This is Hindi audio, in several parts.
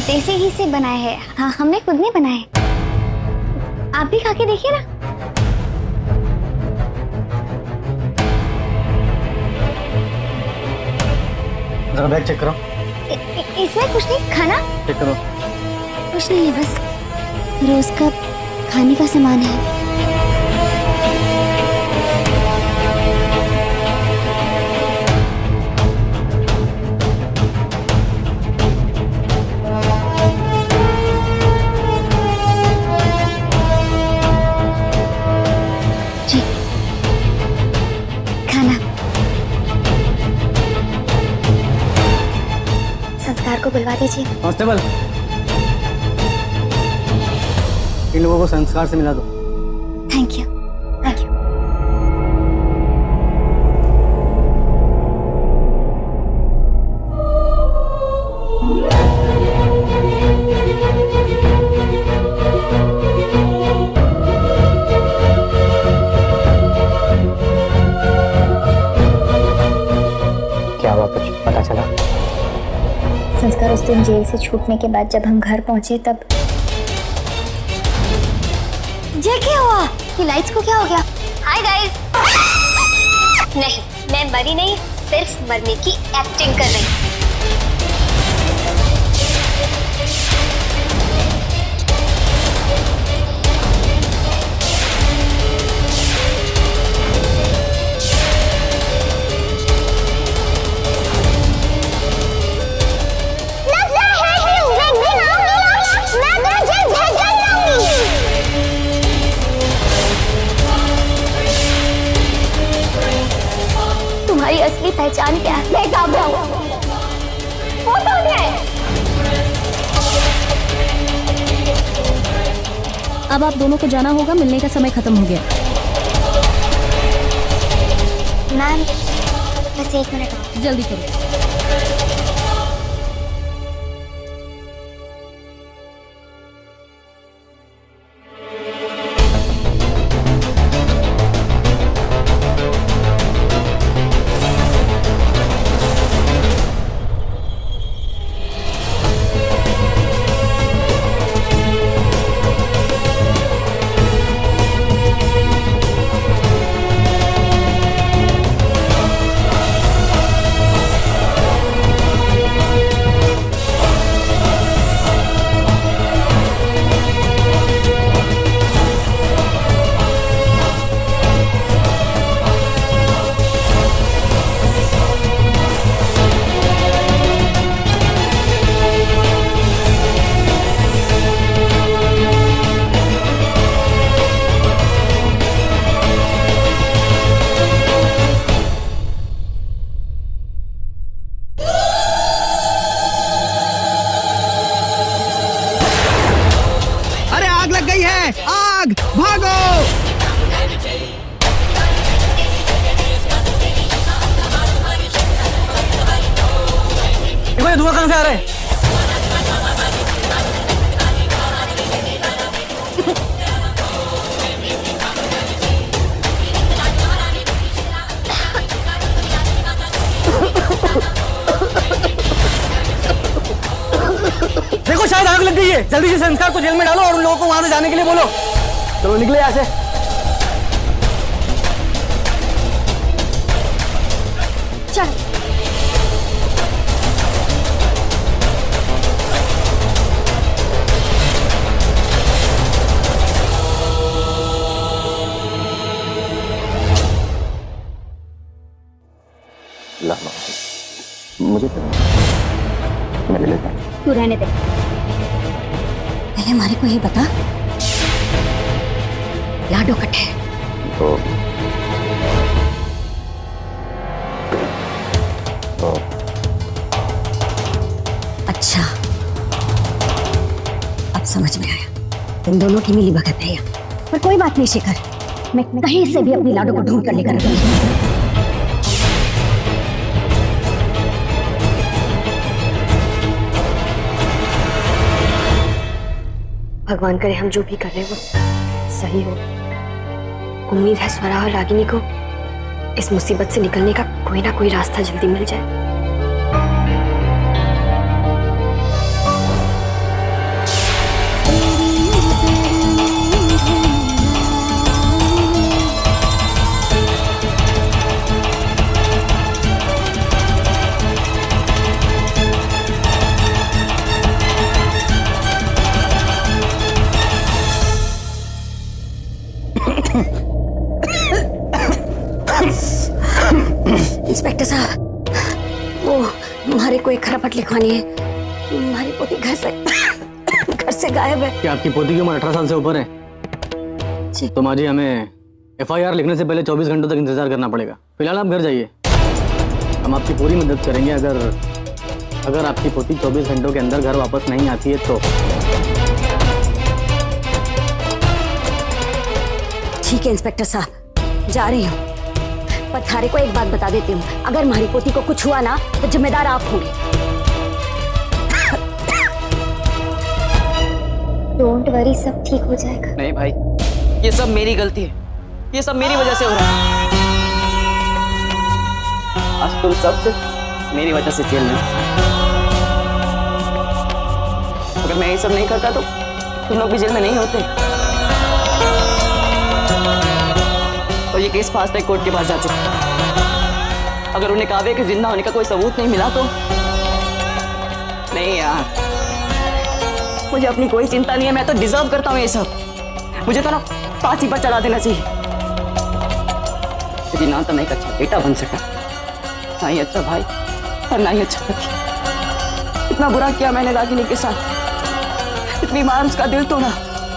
देसी घी से बनाए हैं। हाँ, हमने खुद नहीं बनाए। आप भी खा के देखिए ना। जरा बैग चेक करो। इसमें कुछ नहीं, खाना चेक करो। कुछ नहीं है, बस रोज का खाने का सामान है। जी, खाना। संस्कार को बुलवा दीजिए। कांस्टेबल, इन लोगों को संस्कार से मिला दो। Thank you, thank you. क्या हुआ, कुछ पता चला? संस्कार उस दिन जेल से छूटने के बाद जब हम घर पहुंचे तब ये क्या हुआ? ये लाइट्स को क्या हो गया? Hi guys. नहीं, मैं मरी नहीं, सिर्फ मरने की एक्टिंग कर रही हूँ। तुम्हारी असली पहचान क्या है? मैं घबरा हूं। वो कौन है? अब आप दोनों को जाना होगा, मिलने का समय खत्म हो गया। मैम, बस 1 मिनट और। जल्दी करो। आग, भागो! देखो ये धुआं कहां से आ रहा है? देखो शायद आग लग गई है। जल्दी से संस्कार को जेल में डालो और उन लोगों को वहां से जाने के लिए बोलो। चलो निकले यहाँ से। चल। मुझे मैं ले लेता हूँ। तू रहने दे। पहले हमारे को ये बता, लाडो कट है तो अच्छा, अब समझ में आया। तुम दोनों की मिली भगत है यहाँ। पर कोई बात नहीं शिखर, मैं कहीं से भी अपनी लाडो को ढूंढ कर लेकर आऊंगी। भगवान करे हम जो भी कर रहे हैं वो सही हो। उम्मीद है स्वरा और रागिनी को इस मुसीबत से निकलने का कोई ना कोई रास्ता जल्दी मिल जाए। वो हमारे को एक खरापट लिखवानी है। हमारी पोती घर से गायब है। क्या आपकी पोती की उम्र 18 साल से ऊपर है? जी। तो माँ जी, हमें FIR लिखने से पहले 24 घंटों तक इंतजार करना पड़ेगा। फिलहाल आप घर जाइए, हम आपकी पूरी मदद करेंगे। अगर आपकी पोती 24 घंटों के अंदर घर वापस नहीं आती है तो। ठीक है इंस्पेक्टर साहब, जा रही हूँ। पर थारे को एक बात बता देती हूँ, अगर हमारी पोती को कुछ हुआ ना तो जिम्मेदार आप होंगे। डोंट वरी, सब ठीक हो जाएगा। नहीं भाई, ये सब मेरी गलती है, ये सब मेरी वजह से हो रहा है। आज तुम सब सिर्फ मेरी वजह से जेल में हो। अगर मैं ये सब नहीं करता तो तुम लोग भी जेल में नहीं होते। और ये केस फास्ट ट्रैक कोर्ट के पास जा चुका है। अगर उन्हें काव्य के जिंदा होने का कोई सबूत नहीं मिला तो नहीं यार, मुझे अपनी कोई चिंता नहीं है। मैं तो डिजर्व करता हूँ ये सब। मुझे तो ना फांसी पर चढ़ा देना चाहिए। लेकिन ना तो मैं एक अच्छा बेटा बन सका, ना ही अच्छा भाई और ना ही अच्छा पति। इतना बुरा किया मैंने रागिनी के साथ, इतनी बार उसका दिल तोड़ा।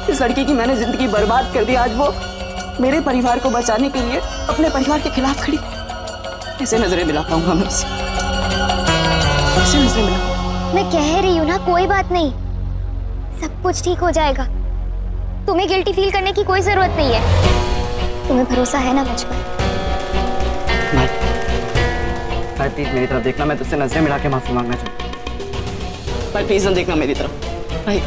इस लड़की की मैंने जिंदगी बर्बाद कर दी। आज वो मेरे परिवार को बचाने के लिए अपने परिवार के खिलाफ खड़ी। कैसे नजरें मिला पाऊंगा मैं उससे? कैसे नजरें मिला? मैं कह रही हूँ ना, कोई बात नहीं, सब कुछ ठीक हो जाएगा। तुम्हें गिल्टी फील करने की कोई जरूरत नहीं है। तुम्हें भरोसा है ना मुझ पर? भाई प्लीज मेरी तरफ देखना, मैं तुझसे नजरें मिला के माफी मांगना चाहता हूँ। भाई प्लीज न देखना मेरी तरफ भाई।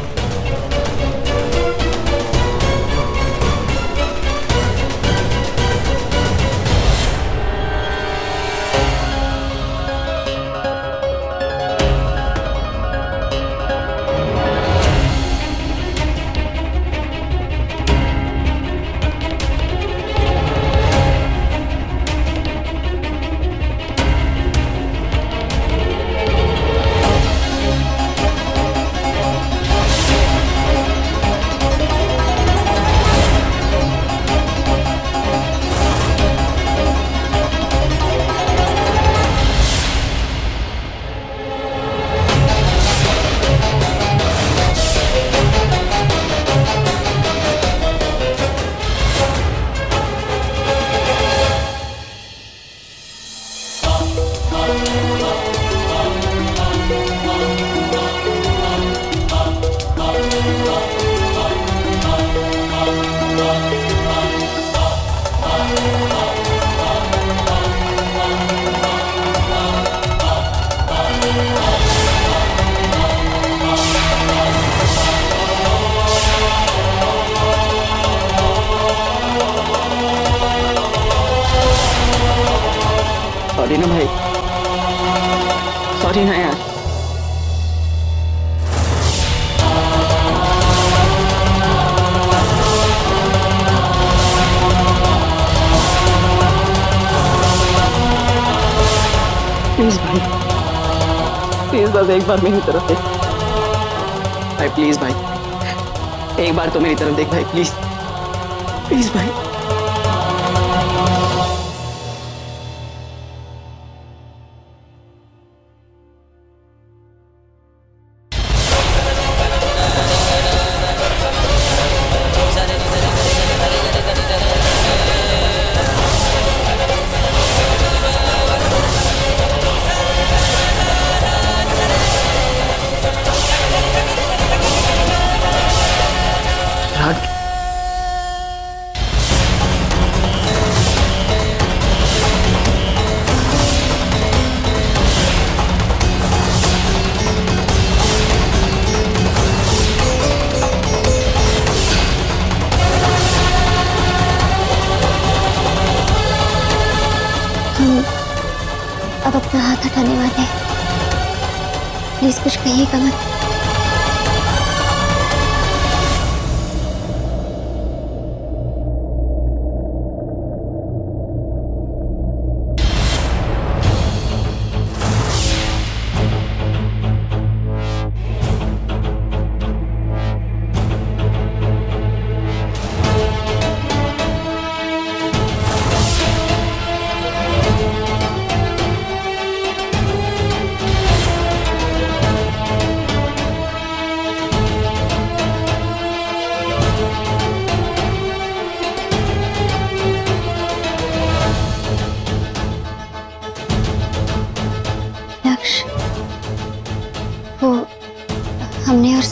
सॉरी ना भाई, सॉरी ना यार। प्लीज भाई, प्लीज बस एक बार मेरी तरफ देख भाई। प्लीज भाई, एक बार तो मेरी तरफ देख भाई। प्लीज प्लीज भाई। अब अपना हाथ हटाने वाले हैं। प्लीज कुछ कहिएगा मत।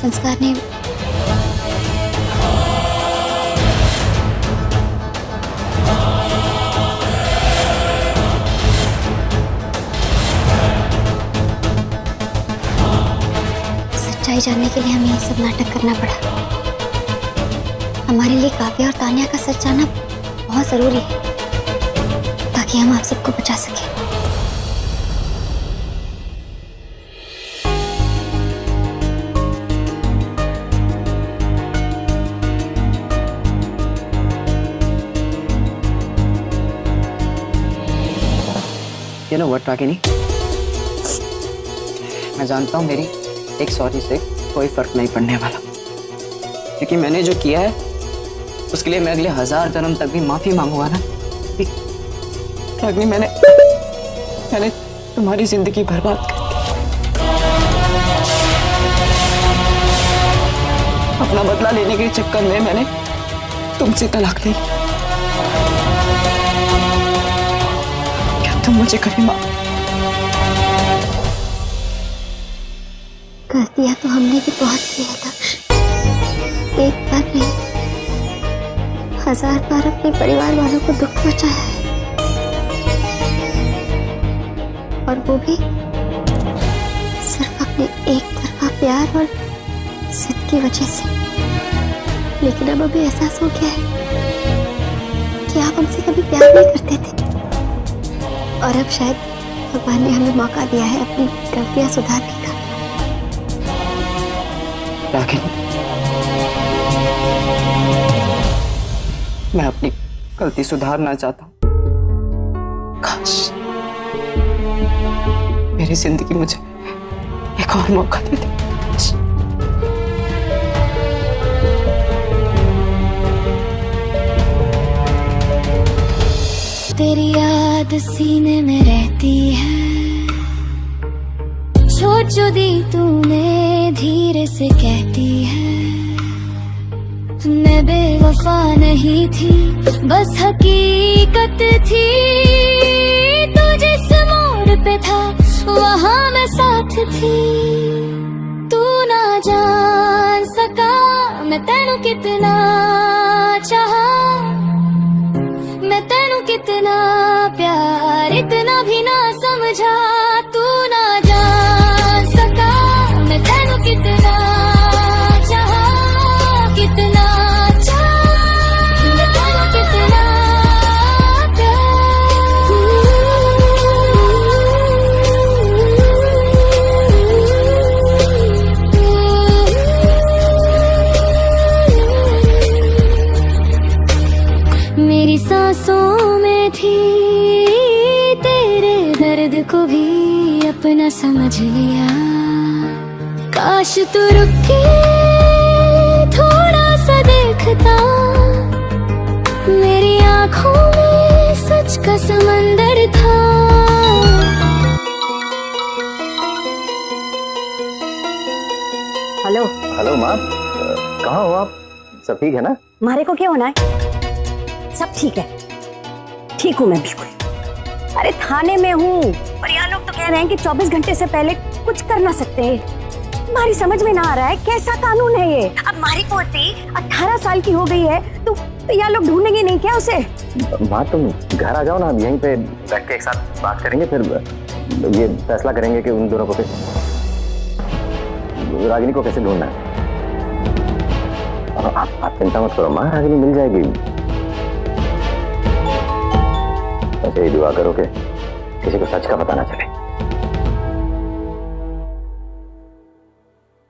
संस्कार नहीं। सच्चाई जानने के लिए हमें ये सब नाटक करना पड़ा। हमारे लिए काव्या और तान्या का सच जानना बहुत जरूरी है ताकि हम आप सबको बचा सकें। You know what, Ragini? मैं जानता हूँ मेरी एक सॉरी से कोई फर्क नहीं पड़ने वाला, क्योंकि मैंने जो किया है उसके लिए मैं अगले 1000 जन्म तक भी माफी मांगूंगा ना। रागिनी, मैंने तुम्हारी जिंदगी बर्बाद कर दी। अपना बदला लेने के चक्कर में मैंने तुमसे तलाक ली। क्या तुम मुझे कभी माफ? गलतियां तो हमने भी बहुत की है दक्ष। एक बार नहीं, 1000 बार अपने परिवार वालों को दुख पहुंचाया है, और वो भी सिर्फ अपने एक तरफा प्यार और जिद की वजह से। लेकिन अब हमें एहसास हो गया है कि आप हमसे कभी प्यार नहीं करते थे, और अब शायद भगवान ने हमें मौका दिया है अपनी गलतियां सुधारने का। रागिनी, मैं अपनी गलती सुधारना चाहता हूँ। काश मेरी जिंदगी मुझे एक और मौका दे दे। तेरी याद सीने में रहती है, छोड़ जो दी तूने धीरे से कहती है। मैं बेवफा नहीं थी, बस हकीकत थी। तू जिस मोड़ पे था वहाँ मैं साथ थी। तू ना जान सका मैं तेनू कितना चाहा, मैं तेनू कितना प्यार इतना भी ना समझा। तू ना जान सका मैं तेनू कितना चाहा, कितना चाहा, मैं तेनू कितना मेरी सांसों में थी, तेरे दर्द को भी अपना समझ लिया। काश तू रुक के थोड़ा सा देखता, मेरी आंखों में सच का समंदर था। हेलो हेलो माँ, कहाँ हो आप? सब ठीक है ना? मारे को क्या होना है? सब ठीक है, ठीक हूँ मैं बिल्कुल। अरे थाने में हूँ, और यहाँ लोग तो कह रहे हैं कि 24 घंटे से पहले कुछ कर ना सकते। हमारी समझ में ना आ रहा है कैसा कानून है ये। अब हमारी पोती 18 साल की हो गई है, तो यहाँ लोग ढूंढेंगे नहीं क्या उसे? माँ तुम घर आ जाओ ना, हम यहीं पे बैठ के एक साथ बात करेंगे, फिर ये फैसला करेंगे कि उन दोनों को रागिनी को कैसे ढूंढना है। आप चिंता मत करो माँ, रागिनी मिल जाएगी। ऐसे ही दुआ करो कि किसी को सच का पता ना चले।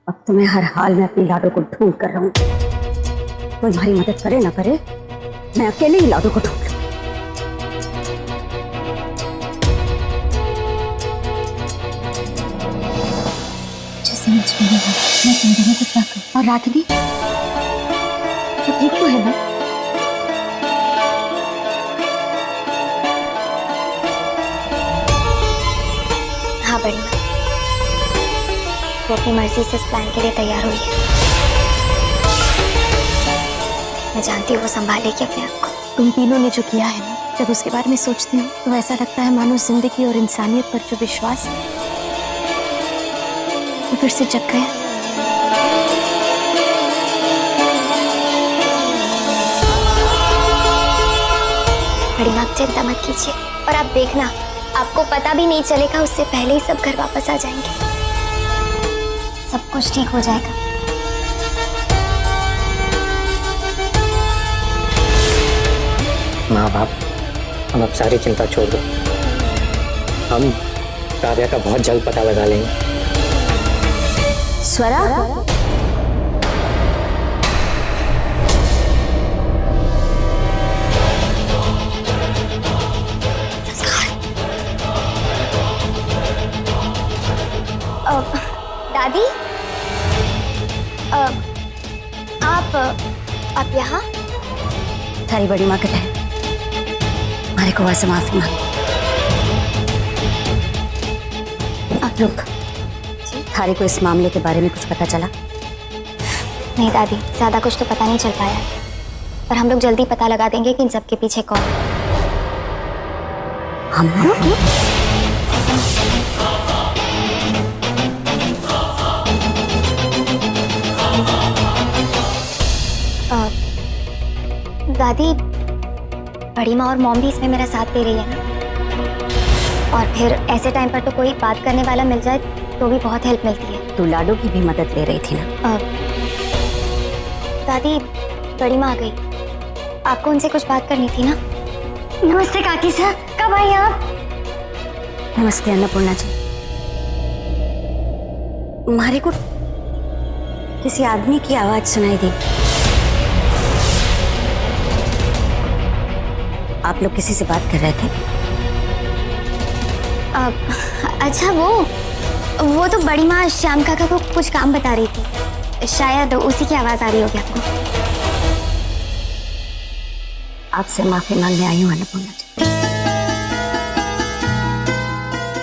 अब तो मैं हर हाल में अपनी लाडो को ढूंढ कर रहा हूँ। कोई हमारी मदद करे ना करे, मैं अकेले ही लाडो को ढूंढ लूं। मुझे समझ में नहीं आ रहा मैं तुम दोनों को क्या करूं। और रागिनी वो ठीक तो है ना? हाँ बढ़िया, वो अपनी मर्जी से इस प्लान के लिए तैयार हुई है। मैं जानती हूँ वो संभालेगी अपने आप को। तुम तीनों ने जो किया है ना, जब उसके बारे में सोचती हूँ तो ऐसा लगता है मानो जिंदगी और इंसानियत पर जो विश्वास है वो फिर से जग गया। बड़ी माँ, आप चिंता मत कीजिए और आप देखना, आपको पता भी नहीं चलेगा, उससे पहले ही सब घर वापस आ जाएंगे। सब कुछ ठीक हो जाएगा। माँ बाप, हम अब सारी चिंता छोड़ दो। हम काव्या का बहुत जल्द पता लगा लेंगे। स्वरा, दादी, आप यहाँ? थारी बड़ी माँ कहते हैं हमारे को वहां से माफी मांग। आप रुक, थारी को इस मामले के बारे में कुछ पता चला? नहीं दादी, ज्यादा कुछ तो पता नहीं चल पाया, पर हम लोग जल्दी पता लगा देंगे कि इन सब के पीछे कौन है। हम लोग? दादी, बड़ी माँ और मॉम भी इसमें मेरा साथ दे रही है ना, और फिर ऐसे टाइम पर तो कोई बात करने वाला मिल जाए तो भी बहुत हेल्प मिलती है। तू लाडो की भी मदद ले रही थी ना? दादी, बड़ी माँ आ गई, आपको उनसे कुछ बात करनी थी ना? नमस्ते काकी सर, कब आई आप? नमस्ते अन्नपूर्णा जी। हमारे को किसी आदमी की आवाज सुनाई दी। आप लोग किसी से बात कर रहे थे? अच्छा, वो तो बड़ी माँ श्याम काका को कुछ काम बता रही थी, शायद उसी की आवाज आ रही होगी आपको। आपसे माफी मांगने आई हूँ अन्नपूर्णा जी।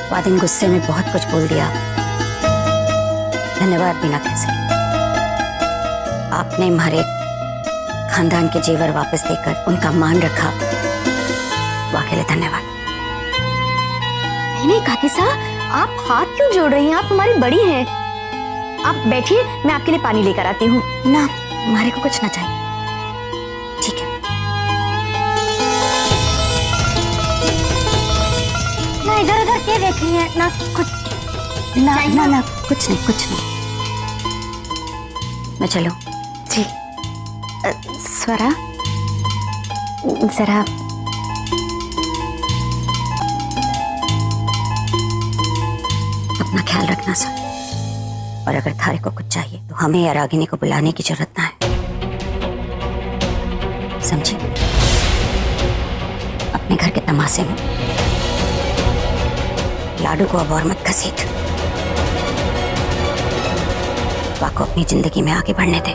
वो दिन गुस्से में बहुत कुछ बोल दिया, धन्यवाद भी ना कह सके। आपने हमारे खानदान के जेवर वापस देकर उनका मान रखा, वाकई लिए धन्यवाद। नहीं काकी साहब, आप हाथ क्यों जोड़ रही हैं? आप हमारी बड़ी हैं। आप बैठिए, मैं आपके लिए पानी लेकर आती हूँ। ना, हमारे को कुछ ना चाहिए। ठीक है ना, इधर उधर क्या देख रही है? ना कुछ ना ना ना, कुछ नहीं कुछ नहीं। मैं चलो जी। स्वरा, जरा अपना ख्याल रखना सर, और अगर थारे को कुछ चाहिए तो हमें या रागिनी को बुलाने की जरूरत ना है, समझे? अपने घर के तमाशे में लाडू को अब और मत घसीट, वाको अपनी जिंदगी में आगे बढ़ने दे।